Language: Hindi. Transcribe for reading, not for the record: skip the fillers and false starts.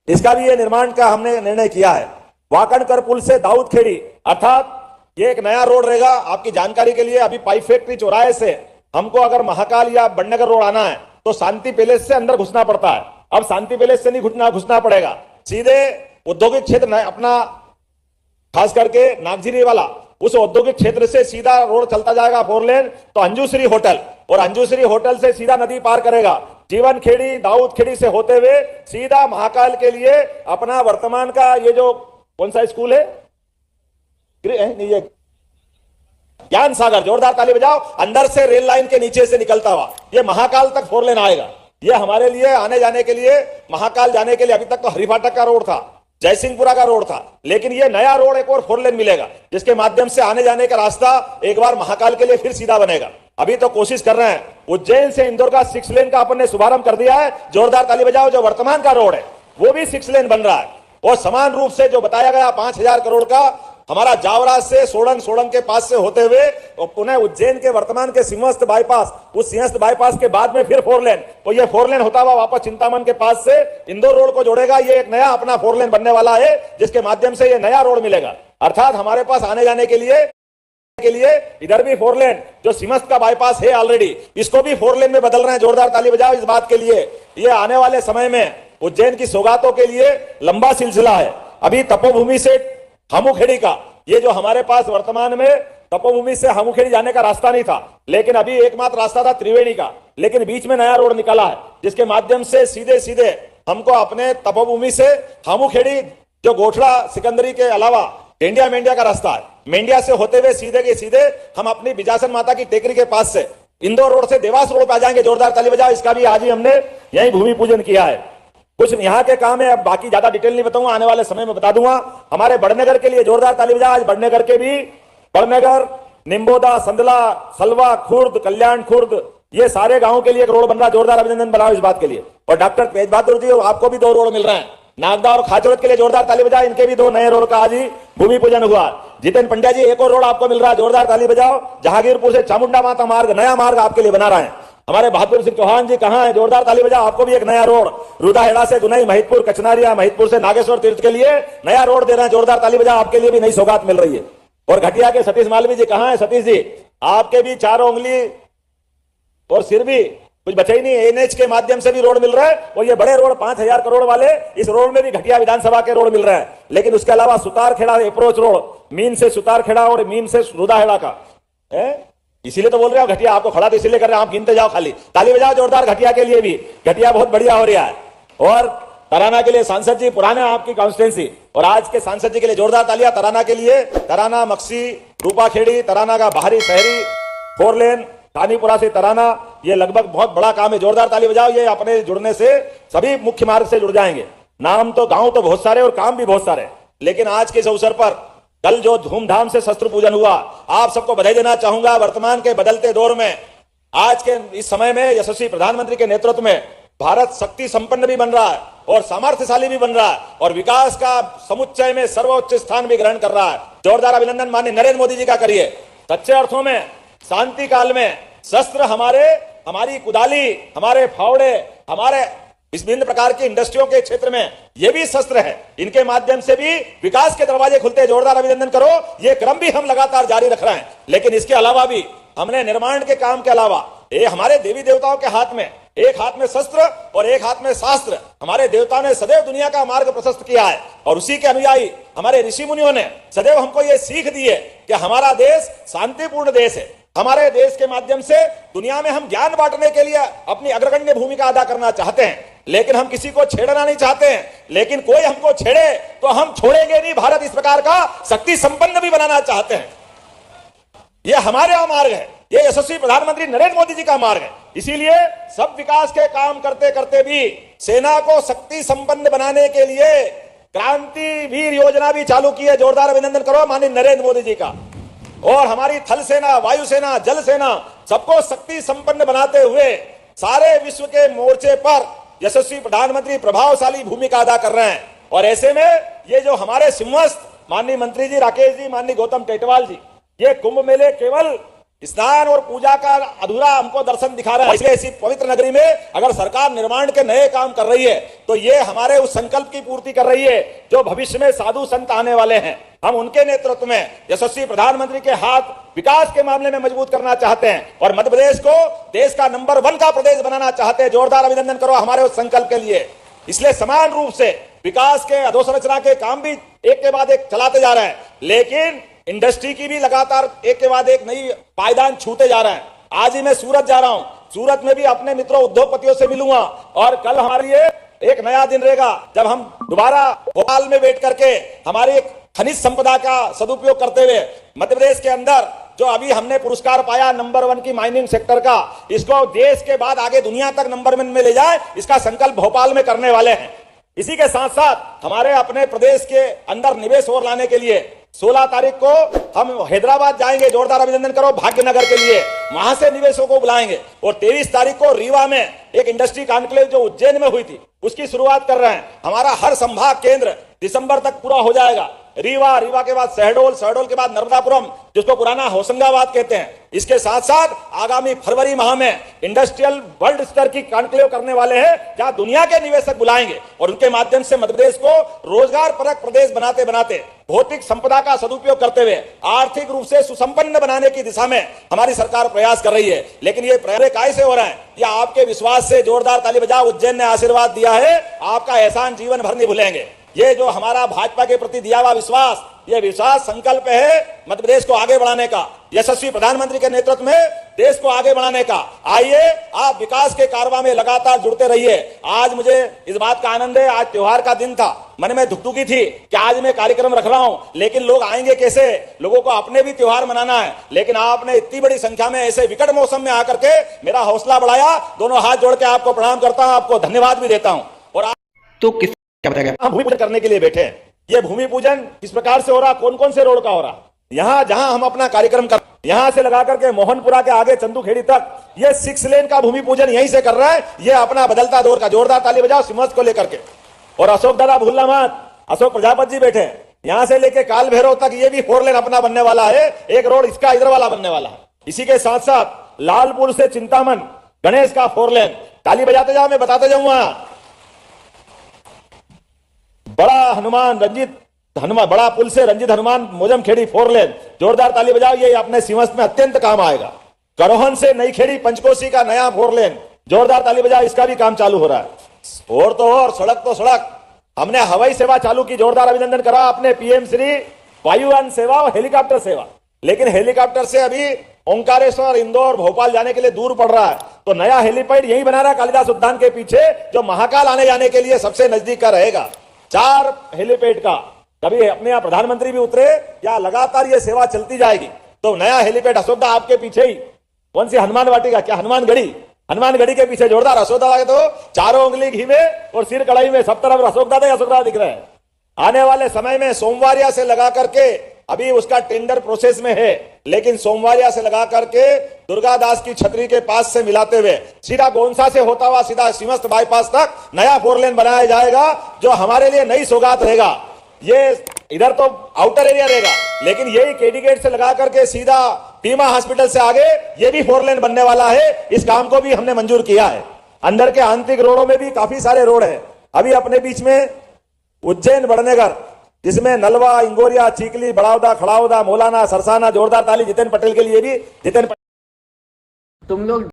इसका भी ये निर्माण का हमने निर्णय किया है। वाकणकर पुल से दाऊद खेड़ी, अर्थात ये एक नया रोड रहेगा। आपकी जानकारी के लिए, अभी पाइप फैक्ट्री चौराहे से हमको अगर महाकाल या बड़नगर रोड आना है तो शांति पैलेस से अंदर घुसना पड़ता है। अब शांति पैलेस से नहीं घुसना पड़ेगा, सीधे औद्योगिक क्षेत्र अपना खास करके नागझिरी वाला उस औद्योगिक क्षेत्र से सीधा रोड चलता जाएगा 4 लेन, तो अंजुश्री होटल, और अंजुश्री होटल से सीधा नदी पार करेगा, जीवन खेड़ी, दाऊद खेड़ी से होते हुए सीधा महाकाल के लिए अपना वर्तमान का ये जो कौन सा स्कूल है, नहीं ये ज्ञान सागर, जोरदार ताली बजाओ, अंदर से रेल लाइन के नीचे से निकलता हुआ ये महाकाल तक 4 लेन आएगा। ये हमारे लिए आने जाने के लिए, महाकाल जाने के लिए, अभी तक तो हरिफाटक का रोड था, जयसिंहपुरा का रोड था, लेकिन ये नया रोड एक और 4 लेन मिलेगा, जिसके माध्यम से आने जाने का रास्ता एक बार महाकाल के लिए फिर सीधा बनेगा। अभी तो कोशिश कर रहे हैं, उज्जैन से इंदौर का 6 लेन का अपन ने शुभारंभ कर दिया है, जोरदार ताली बजाओ। जो वर्तमान का रोड है वो भी 6 लेन बन रहा है, और समान रूप से जो बताया गया 5000 करोड़ का हमारा जावरा से सोड़ंग के पास से होते हुए और पुनः उज्जैन के वर्तमान के सिंहस्थ बाईपास, उस सिंहस्थ बाईपास के बाद में फिर 4 लेन, तो ये 4 लेन होता हुआ वापस चिंतामन के पास से इंदौर रोड को जोड़ेगा। ये एक नया अपना 4 लेन बनने वाला है, जिसके माध्यम से ये नया रोड मिलेगा। अर्थात हमारे पास आने जाने के लिए इधर भी 4 लेन, जो सिमस्त का बाईपास है ऑलरेडी, इसको भी 4 लेन में बदल रहे हैं। जोरदार ताली बजाओ इस बात के लिए। ये आने वाले समय में उज्जैन की सौगातों के लिए लंबा सिलसिला है। अभी तपोभूमि से हामुखेड़ी का, ये जो हमारे पास वर्तमान में तपोभूमि से हामुखेड़ी जाने का रास्ता नहीं था, लेकिन अभी एकमात्र रास्ता था त्रिवेणी का, लेकिन बीच में नया रोड निकाला है, जिसके माध्यम से सीधे सीधे हमको अपने तपोभूमि से हामुखेड़ी, जो गोठड़ा सिकंदरी के अलावा मेंढिया का रास्ता है, मेंढिया से होते हुए सीधे के सीधे हम अपनी बिजासन माता की टेकरी के पास से इंदौर रोड से देवास रोड पे आ जाएंगे। जोरदार ताली बजाओ। इसका भी आज ही हमने यही भूमि पूजन किया है। कुछ यहाँ के काम है, अब बाकी ज्यादा डिटेल नहीं बताऊंगा, आने वाले समय में बता दूंगा। हमारे बड़नगर के लिए जोरदार ताली बजाओ। आज बड़नगर के भी, बड़नगर, निम्बोदा, संदला, सलवा, खुर्द, कल्याण खुर्द, ये सारे गांवों के लिए एक रोड बन रहा। जोरदार अभिनंदन बनाओ इस बात के लिए। और डॉक्टर तेज बहादुर जी, आपको भी 2 रोड मिल रहे हैं, नागदा और खाचौड़ के लिए जोरदार ताली बजाओ। इनके भी 2 नए रोड का आज ही भूमि पूजन हुआ। जितेन पंड्या जी, एक और रोड आपको मिल रहा है, जोरदार ताली बजाओ। जहांगीरपुर से चामुंडा माता मार्ग, नया मार्ग आपके लिए बना रहे हैं। हमारे बहादुर सिंह चौहान जी कहां है, जोरदार ताली बजाओ। आपको भी एक नया रोड रुदाहेड़ा से गुनाई, महिदपुर, कचनारिया, महिदपुर से नागेश्वर तीर्थ के लिए नया रोड दे रहे हैं। जोरदार ताली बजाओ। आपके लिए भी नई सौगात मिल रही है। और घटिया के सतीश मालवी जी कहां है, सतीश जी, आपके भी 4 उंगली और सिर भी कुछ बचा ही नहीं, एनएच के माध्यम से भी रोड मिल रहा है। और ये बड़े रोड 5000 करोड़ वाले, इस रोड में भी घटिया विधानसभा के रोड मिल रहे हैं। लेकिन उसके अलावा सुतारखेड़ा अप्रोच रोड, मीन से सुतारखेड़ा और मीन से रुदाहेड़ा का है, इसीलिए तो बोल रहे हो घटिया। आपको खड़ा तो इसीलिए कर रहे हैं, आप गिनते जाओ खाली। ताली बजाओ जोरदार घटिया के लिए भी। घटिया बहुत बढ़िया हो रहा है। और तराना के लिए सांसद जी, पुराने आपकी कॉन्स्टिट्यूंसी, और आज के सांसद जी के लिए जोरदार तालियां। तराना के लिए, तराना, मक्सी, रूपाखेड़ी, तराना का बाहरी शहरी 4 लेन, तानीपुरा से तराना, ये लगभग बहुत बड़ा काम है। जोरदार ताली बजाओ। ये अपने जुड़ने से सभी मुख्य मार्ग से जुड़ जाएंगे। नाम तो, गांव तो बहुत सारे और काम भी बहुत सारे, लेकिन आज के इस अवसर पर कल जो धूमधाम से शस्त्र पूजन हुआ, आप सबको बधाई देना चाहूंगा। वर्तमान के बदलते दौर में, आज के इस समय में यशस्वी प्रधानमंत्री के नेतृत्व में भारत शक्ति संपन्न भी बन रहा है और सामर्थ्यशाली भी बन रहा है, और विकास का समुच्चय में सर्वोच्च स्थान भी ग्रहण कर रहा है। जोरदार अभिनंदन माननीय नरेंद्र मोदी जी का करिए। सच्चे अर्थों में शांति काल में शस्त्र हमारी कुदाली, हमारे फावड़े, हमारे इस विभिन्न प्रकार की इंडस्ट्रियों के क्षेत्र में ये भी शस्त्र है। इनके माध्यम से भी विकास के दरवाजे खुलते हैं। जोरदार अभिनंदन करो। ये क्रम भी हम लगातार जारी रख रहे हैं। लेकिन इसके अलावा भी हमने निर्माण के काम के अलावा, ये हमारे देवी देवताओं के हाथ में, एक हाथ में शस्त्र और एक हाथ में शास्त्र, हमारे देवताओं ने सदैव दुनिया का मार्ग प्रशस्त किया है। और उसी के अनुयायी हमारे ऋषि मुनियों ने सदैव हमको ये सीख दी है कि हमारा देश शांतिपूर्ण देश है। हमारे देश के माध्यम से दुनिया में हम ज्ञान बांटने के लिए अपनी अग्रगण्य भूमिका अदा करना चाहते हैं, लेकिन हम किसी को छेड़ना नहीं चाहते हैं। लेकिन कोई हमको छेड़े तो हम छोड़ेंगे नहीं। भारत इस प्रकार का शक्ति संपन्न भी बनाना चाहते हैं। यह हमारे यहाँ मार्ग है, यह यशस्वी प्रधानमंत्री नरेंद्र मोदी जी का मार्ग है। इसीलिए सब विकास के काम करते करते भी सेना को शक्ति संपन्न बनाने के लिए क्रांतिवीर योजना भी चालू की है। जोरदार अभिनंदन करो माननीय नरेंद्र मोदी जी का। और हमारी थल सेना, वायु सेना, जल सेना, सबको शक्ति संपन्न बनाते हुए सारे विश्व के मोर्चे पर यशस्वी प्रधानमंत्री प्रभावशाली भूमिका अदा कर रहे हैं। और ऐसे में ये जो हमारे सिंहस्थ माननीय मंत्री जी राकेश जी, माननीय गौतम टेटवाल जी, ये कुंभ मेले केवल स्नान और पूजा का अधूरा हमको दर्शन दिखा रहा है। इसलिए इसी पवित्र नगरी में अगर सरकार निर्माण के नए काम कर रही है तो ये हमारे उस संकल्प की पूर्ति कर रही है जो भविष्य में साधु संत आने वाले हैं। हम उनके नेतृत्व में यशस्वी प्रधानमंत्री के हाथ विकास के मामले में मजबूत करना चाहते हैं और मध्य प्रदेश को देश का नंबर 1 का प्रदेश बनाना चाहते हैं। जोरदार अभिनंदन करो हमारे उस संकल्प के लिए। इसलिए समान रूप से विकास के अधोसंरचना के काम भी एक के बाद एक चलाते जा रहे हैं, लेकिन इंडस्ट्री की भी लगातार एक के बाद एक नई पायदान छूते जा रहे हैं। आज ही मैं सूरत जा रहा हूं, सूरत में भी अपने मित्रों उद्योगपतियों से मिलूंगा और कल हमारे लिए एक नया दिन रहेगा जब हम दोबारा भोपाल में बैठ करके हमारी खनिज संपदा का सदुपयोग करते हुए मध्य प्रदेश के अंदर जो अभी हमने पुरस्कार पाया नंबर 1 की माइनिंग सेक्टर का, इसको देश के बाद आगे दुनिया तक नंबर 1 में ले जाए, इसका संकल्प भोपाल में करने वाले हैं। इसी के साथ साथ हमारे अपने प्रदेश के अंदर निवेश और लाने के लिए 16 तारीख को हम हैदराबाद जाएंगे। जोरदार अभिनंदन करो भाग्यनगर के लिए, वहां से निवेशों को बुलाएंगे। और 23 तारीख को रीवा में एक इंडस्ट्री कॉन्क्लेव जो उज्जैन में हुई थी उसकी शुरुआत कर रहे हैं। हमारा हर संभाग केंद्र दिसंबर तक पूरा हो जाएगा। रीवा के बाद शहडोल के बाद नर्मदापुरम जिसको पुराना होशंगाबाद कहते हैं। इसके साथ साथ आगामी फरवरी माह में इंडस्ट्रियल वर्ल्ड स्तर की कॉन्क्लेव करने वाले हैं जहां दुनिया के निवेशक बुलाएंगे और उनके माध्यम से मध्य प्रदेश को रोजगार परक प्रदेश बनाते बनाते भौतिक संपदा का सदुपयोग करते हुए आर्थिक रूप से सुसंपन्न बनाने की दिशा में हमारी सरकार प्रयास कर रही है। लेकिन ये प्रयास कैसे हो रहा है? ये आपके विश्वास से। जोरदार ताली बजाओ। उज्जैन ने आशीर्वाद दिया है, आपका एहसान जीवन भर नहीं भूलेंगे। ये जो हमारा भाजपा के प्रति दिया हुआ विश्वास, ये विश्वास संकल्प है मध्य प्रदेश को आगे बढ़ाने का, यशस्वी प्रधानमंत्री के नेतृत्व में देश को आगे बढ़ाने का। आइए आप विकास के कारवां में लगातार जुड़ते रहिए। आज मुझे इस बात का आनंद है, आज त्योहार का दिन था, मन में धुकधुकी थी कि आज मैं कार्यक्रम रख रहा हूं, लेकिन लोग आएंगे कैसे? लोगों को अपने भी त्योहार मनाना है। लेकिन आपने इतनी बड़ी संख्या में ऐसे विकट मौसम में आकर के मेरा हौसला बढ़ाया। दोनों हाथ जोड़ के आपको प्रणाम करता हूं, आपको धन्यवाद भी देता हूं। और तो किस क्या बताया गया? भूमि पूजन करने के लिए बैठे हैं। ये भूमि पूजन किस प्रकार से हो रहा, कौन कौन से रोड का हो रहा, यहाँ जहां हम अपना कार्यक्रम कर, यहां से लगा करके मोहनपुरा के आगे चंदूखेड़ी तक ये 6 लेन का भूमि पूजन यहीं से कर रहा है। ये अपना बदलता दौर का। जोरदार ताली बजाओ सिमस को लेकर के। और अशोक दादा भूलना मत, अशोक प्रजापति जी बैठे हैं, यहां से लेके काल भैरव तक ये भी 4 लेन अपना बनने वाला है। एक रोड इसका इधर वाला बनने वाला है। इसी के साथ साथ लालपुर से चिंतामन गणेश का 4 लेन। ताली बजाते जाओ, मैं बताते जाऊंगा। बड़ा पुल से रंजित हनुमान मोजम खेड़ी 4 लेन। जोरदार ताली बजाओ, ये अपने सीमस में अत्यंत काम आएगा। करोहन से नई खेड़ी पंचकोशी का नया 4 लेन। जोरदार ताली बजाओ, इसका भी काम चालू हो रहा है। और तो और सड़क तो सड़क, हमने हवाई सेवा चालू की। जोरदार अभिनंदन करा अपने पीएम श्री वायुयान सेवा और हेलीकॉप्टर सेवा। लेकिन हेलीकॉप्टर से अभी ओंकारेश्वर, इंदौर, भोपाल जाने के लिए दूर पड़ रहा है, तो नया हेलीपैड यही बना रहा है कालिदास उद्यान के पीछे, जो महाकाल आने जाने के लिए सबसे नजदीक का रहेगा। 4 हेलीपैड का। कभी अपने यहाँ प्रधानमंत्री भी उतरे या लगातार ये सेवा चलती जाएगी। तो नया हेलीपैड अशोक दा आपके पीछे ही, कौन सी हनुमान वाटिका, क्या हनुमानगढ़ी के पीछे। जोरदार। अशोक दा तो चारों उंगली घी में और सिर कढ़ाई में, सब तरफ अशोक दा दिख रहे हैं। आने वाले समय में सोमवारिया से लगा करके, अभी उसका टेंडर प्रोसेस में है, लेकिन सोमवारिया से लगा करके दुर्गादास की छतरी के पास से मिलाते हुए सीधा गोंसा से होता हुआ सीधा सिमस्त बाईपास तक नया 4 लेन बनाया जाएगा, जो हमारे लिए नई सौगात रहेगा। ये इधर तो आउटर एरिया रहेगा, लेकिन यही केडी गेट से लगा करके सीधा पीमा हॉस्पिटल से आगे ये भी 4 लेन बनने वाला है। इस काम को भी हमने मंजूर किया है। अंदर के आंतरिक रोडों में भी काफी सारे रोड है। अभी अपने बीच में उज्जैन बड़नेगर, जिसमें नलवा, इंगोरिया, चीकली, बड़ावदा, खड़ावदा, मौलाना, सरसाना। जोरदार ताली जितेंद्र पटेल के लिए भी। जितेंद्र तुम लोग